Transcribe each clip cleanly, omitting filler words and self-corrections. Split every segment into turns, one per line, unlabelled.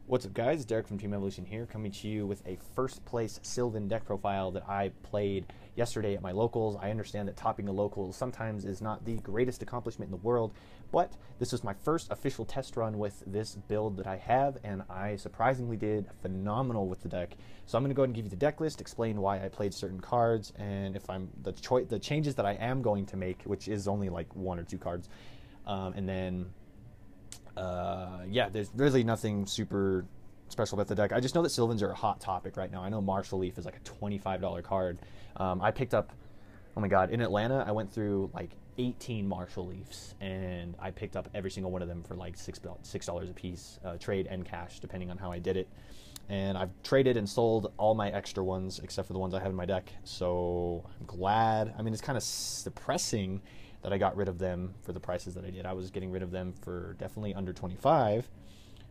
What's up, guys? Derek from Team Evolution here, coming to you with a first place Sylvan deck profile that I played yesterday at my locals. I understand that topping the locals sometimes is not the greatest accomplishment in the world, but this was my first official test run with this build that I have, and I surprisingly did phenomenal with the deck. So I'm going to go ahead and give you the deck list, explain why I played certain cards, and if I'm the changes that I am going to make, which is only like one or two cards, and then. Yeah, there's really nothing super special about the deck. I just know that Sylvans are a hot topic right now. I know Marshall Leaf is like a $25 card. I picked up, oh my god, in Atlanta, I went through like 18 Marshall Leafs, and I picked up every single one of them for like $6 a piece, trade and cash, depending on how I did it. And I've traded and sold all my extra ones, except for the ones I have in my deck. So I'm glad. I mean, it's kind of depressing that I got rid of them for the prices that I did. I was getting rid of them for definitely under 25.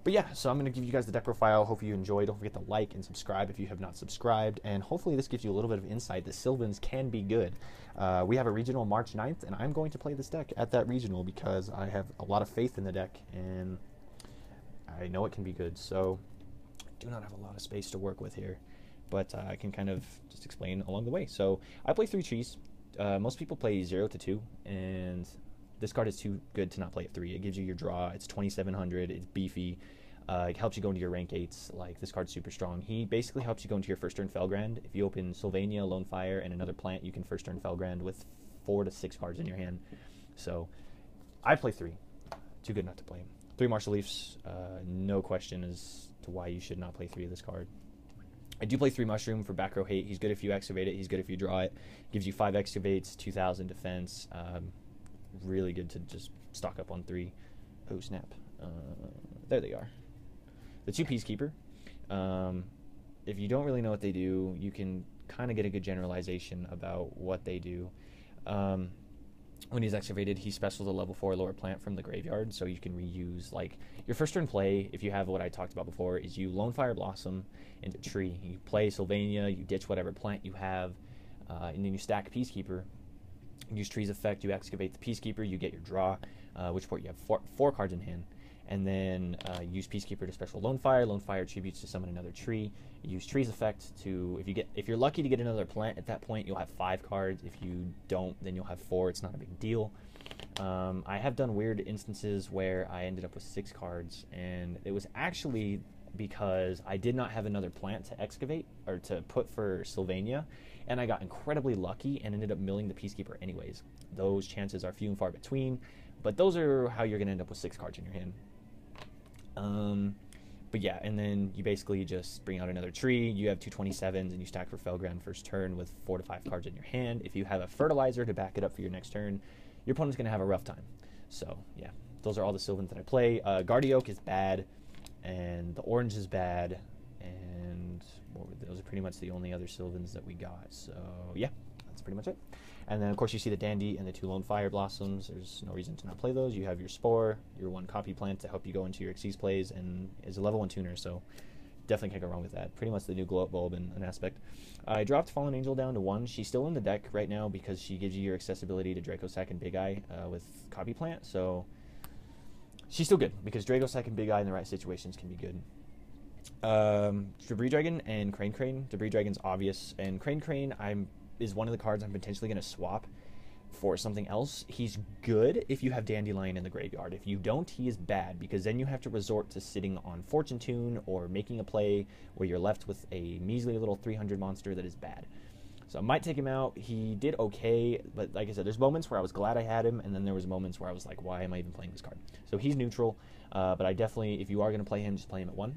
But yeah, so I'm going to give you guys the deck profile. Hopefully you enjoy. Don't forget to like and subscribe if you have not subscribed. And hopefully this gives you a little bit of insight that Sylvans can be good. We have a regional March 9th, and I'm going to play this deck at that regional because I have a lot of faith in the deck, and I know it can be good. So I do not have a lot of space to work with here, but I can kind of just explain along the way. So I play 3 trees. Most people play 0 to 2, and this card is too good to not play at 3. It gives you your draw. It's 2,700. It's beefy. It helps you go into your rank 8s. Like, this card's super strong. He basically helps you go into your first turn Felgrand. If you open Sylvania, Lone Fire, and another plant, you can first turn Felgrand with 4 to 6 cards in your hand. So I play 3. Too good not to play. 3 Marshall Leafs. No question as to why you should not play 3 of this card. I do play 3 Mushroom for back row hate. He's good if you excavate it. He's good if you draw it. Gives you 5 excavates, 2,000 defense. Really good to just stock up on 3. Oh, snap. There they are. The 2 Peacekeeper. If you don't really know what they do, you can kind of get a good generalization about what they do. When he's excavated, he specials a level 4 lower plant from the graveyard, so you can reuse, like, your first turn play, if you have what I talked about before, is you Lone Fire Blossom into tree. You play Sylvania, you ditch whatever plant you have, and then you stack Peacekeeper. Use tree's effect, you excavate the Peacekeeper, you get your draw, which point you have four cards in hand. And then use Peacekeeper to special Lone Fire. Lone Fire tributes to summon another tree. You use tree's effect to, if you're lucky to get another plant at that point, you'll have 5 cards. If you don't, then you'll have 4. It's not a big deal. I have done weird instances where I ended up with 6 cards, and it was actually because I did not have another plant to excavate or to put for Sylvania, and I got incredibly lucky and ended up milling the Peacekeeper anyways. Those chances are few and far between, but those are how you're going to end up with 6 cards in your hand. But yeah, and then you basically just bring out another tree. You have 2 27s, and you stack for Felgrand first turn with 4 to 5 cards in your hand. If you have a Fertilizer to back it up for your next turn, your opponent's going to have a rough time. So yeah, those are all the Sylvans that I play. Guardy Oak is bad, and the Orange is bad, and those are pretty much the only other Sylvans that we got. So yeah, that's pretty much it. And then, of course, you see the Dandy and the 2 Lone Fire Blossoms. There's no reason to not play those. You have your Spore, your 1 Copy Plant to help you go into your Xyz plays, and is a level 1 tuner, so definitely can't go wrong with that. Pretty much the new Glow Up Bulb in an aspect. I dropped Fallen Angel down to 1. She's still in the deck right now because she gives you your accessibility to Dracosack and Big Eye with Copy Plant, so she's still good because Dracosack and Big Eye in the right situations can be good. Debris Dragon and Crane Crane. Debris Dragon's obvious, and Crane Crane is one of the cards I'm potentially going to swap for something else. He's good if you have Dandelion in the graveyard. If you don't, he is bad, because then you have to resort to sitting on Fortune Tune or making a play where you're left with a measly little 300 monster that is bad. So I might take him out. He did okay, but like I said, there's moments where I was glad I had him, and then there was moments where I was like, why am I even playing this card? So he's neutral, but I definitely, if you are going to play him, just play him at 1.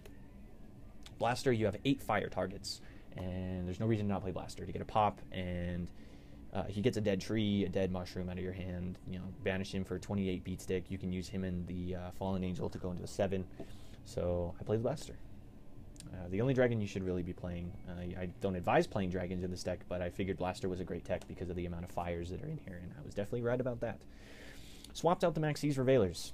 Blaster, you have 8 fire targets, and there's no reason to not play Blaster. To get a pop, and he gets a dead tree, a dead mushroom out of your hand. You know, banish him for 28 beat stick. You can use him in the Fallen Angel to go into a 7. So I play the Blaster. The only dragon you should really be playing, I don't advise playing dragons in this deck, but I figured Blaster was a great tech because of the amount of fires that are in here, and I was definitely right about that. Swapped out the Maxis for Veilers.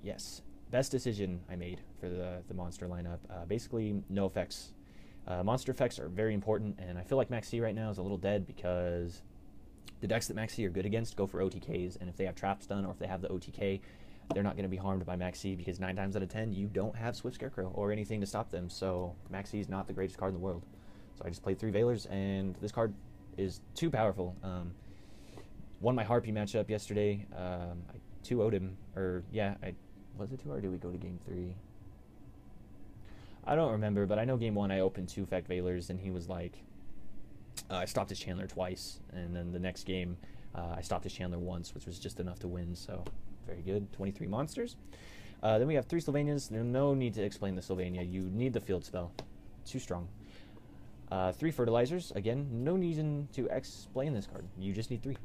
Yes, best decision I made for the monster lineup. Basically, no effects. Monster effects are very important, and I feel like Maxi right now is a little dead because the decks that Maxi are good against go for OTKs, and if they have traps done or if they have the OTK, they're not going to be harmed by Maxi because 9 times out of 10 you don't have Swift Scarecrow or anything to stop them. So Maxi is not the greatest card in the world. So I just played 3 Veilers, and this card is too powerful. Won my Harpy matchup yesterday. I 2-0'd him, or yeah, was it 2 or did we go to game 3? I don't remember, but I know game 1 I opened 2 Effect Veilers, and he was like, I stopped his Chandler twice, and then the next game I stopped his Chandler once, which was just enough to win, so very good. 23 monsters. Then we have 3 Sylvanias. There's no need to explain the Sylvania. You need the field spell. Too strong. 3 Fertilizers. Again, no reason to explain this card. You just need 3.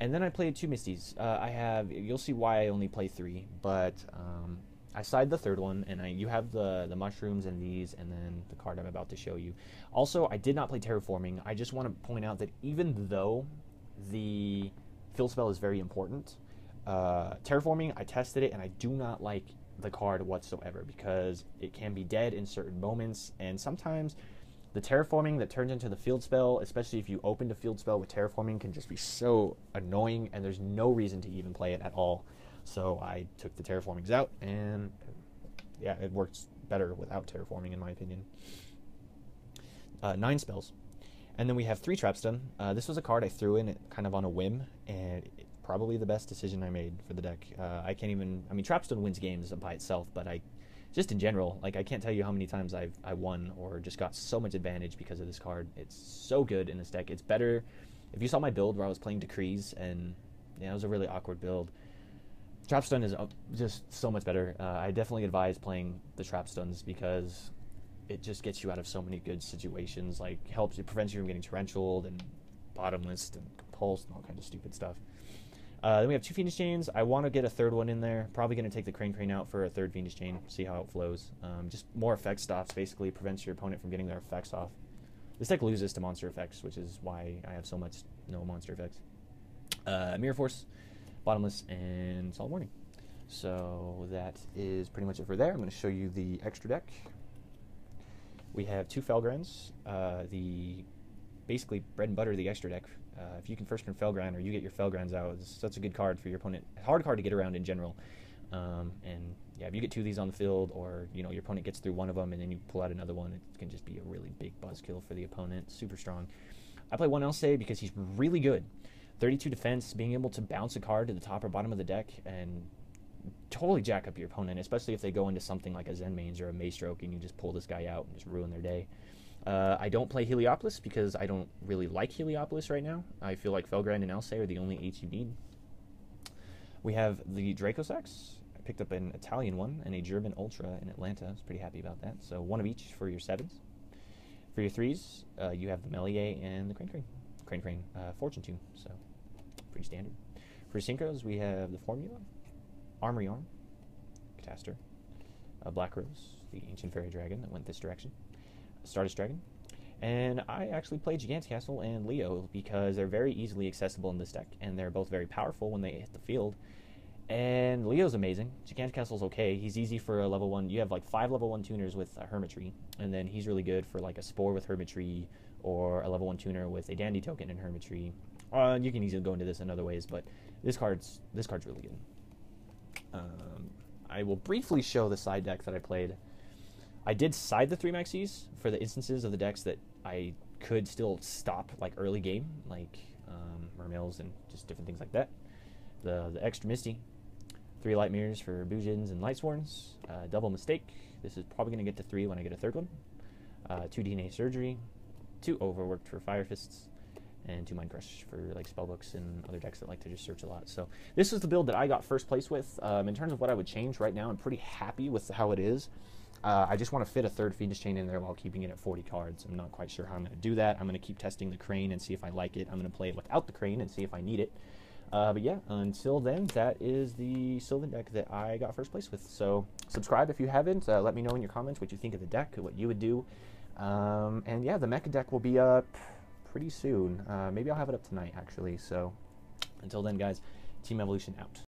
And then I played 2 Misties. You'll see why I only play 3, but I side the 3rd one, and you have the mushrooms and these, and then the card I'm about to show you. Also, I did not play Terraforming. I just want to point out that even though the field spell is very important, Terraforming, I tested it, and I do not like the card whatsoever because it can be dead in certain moments, and sometimes the Terraforming that turns into the field spell, especially if you open the field spell with Terraforming, can just be so annoying, and there's no reason to even play it at all. So I took the Terraformings out, and yeah, it works better without Terraforming, in my opinion. 9 spells. And then we have 3 Trapstun. This was a card I threw in kind of on a whim, and probably the best decision I made for the deck. Trapstun wins games by itself, but just in general, like, I can't tell you how many times I won or just got so much advantage because of this card. It's so good in this deck. It's better. If you saw my build where I was playing Decrees, and yeah, it was a really awkward build, Trapstun is just so much better. I definitely advise playing the Trapstuns because it just gets you out of so many good situations. Like, it prevents you from getting torrentialed and bottomless and compulsed and all kinds of stupid stuff. Then we have 2 Fiendish Chains. I want to get a 3rd one in there. Probably going to take the Crane out for a 3rd Fiendish Chain, see how it flows. Just more effect stops, basically prevents your opponent from getting their effects off. This deck loses to monster effects, which is why I have so much no monster effects. Mirror Force, Bottomless, and Solid Warning. So that is pretty much it for there. I'm going to show you the extra deck. We have 2 Felgrans, the basically bread and butter of the extra deck. If you can first turn Felgran, or you get your Felgrans out, it's such a good card for your opponent. Hard card to get around in general. And yeah, if you get 2 of these on the field, or your opponent gets through one of them and then you pull out another one, it can just be a really big buzzkill for the opponent. Super strong. I play 1 Elsay because he's really good. 32 defense, being able to bounce a card to the top or bottom of the deck and totally jack up your opponent, especially if they go into something like a Zen Mains or a Maystroke and you just pull this guy out and just ruin their day. I don't play Heliopolis because I don't really like Heliopolis right now. I feel like Felgrand and Elsay are the only 8s you need. We have the Dracosax. I picked up an Italian one and a German Ultra in Atlanta. I was pretty happy about that. So 1 of each for your 7s. For your 3s, you have the Melier and the Crane. Fortune Tune, so pretty standard. For your Synchros, we have the Formula, Armory Arm, Catastor, Black Rose, the Ancient Fairy Dragon that went this direction, Stardust Dragon, and I actually played Gigant Castle and Leo because they're very easily accessible in this deck, and they're both very powerful when they hit the field. And Leo's amazing. Gigant Castle's okay. He's easy for a level 1. You have like 5 level 1 tuners with a Hermitry, and then he's really good for like a Spore with Hermitry, or a level 1 tuner with a Dandy token and Hermitry. You can easily go into this in other ways, but this card's really good. I will briefly show the side deck that I played. I did side the 3 Maxis for the instances of the decks that I could still stop like early game, like Mermills and just different things like that. The extra Misty, 3 Light Mirrors for Bujins and Lightsworns, double Mistake. This is probably going to get to 3 when I get a 3rd one. 2 DNA Surgery, 2 Overworked for Fire Fists, and 2 Mind Crush for like spellbooks and other decks that like to just search a lot. So this is the build that I got first place with. In terms of what I would change right now, I'm pretty happy with how it is. I just want to fit a 3rd Fiendish Chain in there while keeping it at 40 cards. I'm not quite sure how I'm going to do that. I'm going to keep testing the Crane and see if I like it. I'm going to play it without the Crane and see if I need it. But yeah, until then, that is the Sylvan deck that I got first place with. So subscribe if you haven't. Let me know in your comments what you think of the deck, what you would do. And yeah, the Mecha deck will be up pretty soon. Maybe I'll have it up tonight, actually. So until then, guys, Team Evolution out.